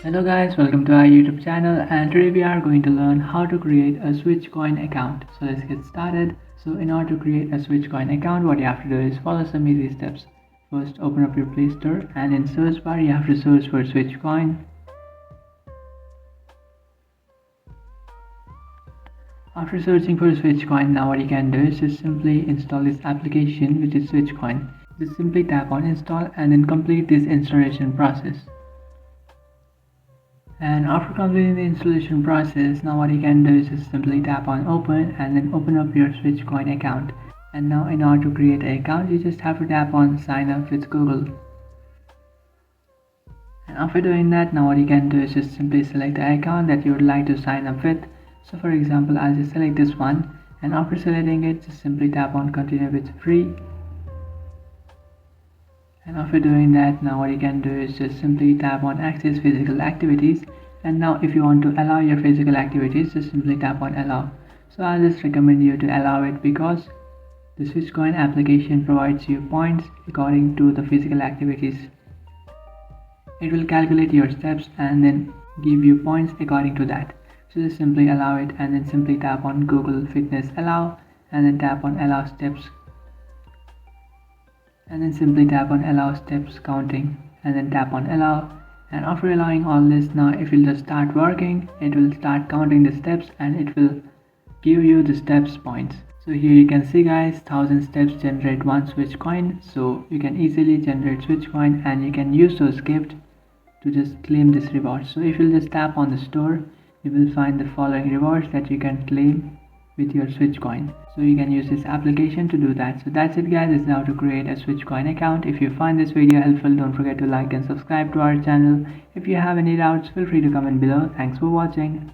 Hello guys, welcome to our YouTube channel, and today we are going to learn how to create a SweatCoin account. So let's get started. So in order to create a SweatCoin account, what you have to do is follow some easy steps. First, open up your Play Store, and in search bar you have to search for SweatCoin. After searching for SweatCoin, now what you can do is just simply install this application, which is SweatCoin. Just simply tap on install and then complete this installation process. And after completing the installation process, now what you can do is just simply tap on open and then open up your SweatCoin account. And now in order to create an account, you just have to tap on sign up with Google. And after doing that, now what you can do is just simply select the account that you would like to sign up with. So for example, I'll just select this one, and after selecting it, just simply tap on continue with free. And after doing that, now what you can do is just simply tap on access physical activities. And now if you want to allow your physical activities, just simply tap on allow. So I'll just recommend you to allow it because the SweatCoin application provides you points according to the physical activities. It will calculate your steps and then give you points according to that. So just simply allow it and then simply tap on Google Fitness allow and then tap on allow steps. And then simply tap on allow steps counting and then tap on allow. And after allowing all this, now if you just start working, it will start counting the steps and it will give you the steps points. So here you can see guys, 1000 steps generate 1 SweatCoin. So you can easily generate SweatCoin and you can use those gifts to just claim this reward. So if you just tap on the store, you will find the following rewards that you can claim with your SweatCoin. So you can use this application to do that. So that's it guys, this is how to create a SweatCoin account. If you find this video helpful, don't forget to like and subscribe to our channel. If you have any doubts, feel free to comment below. Thanks for watching.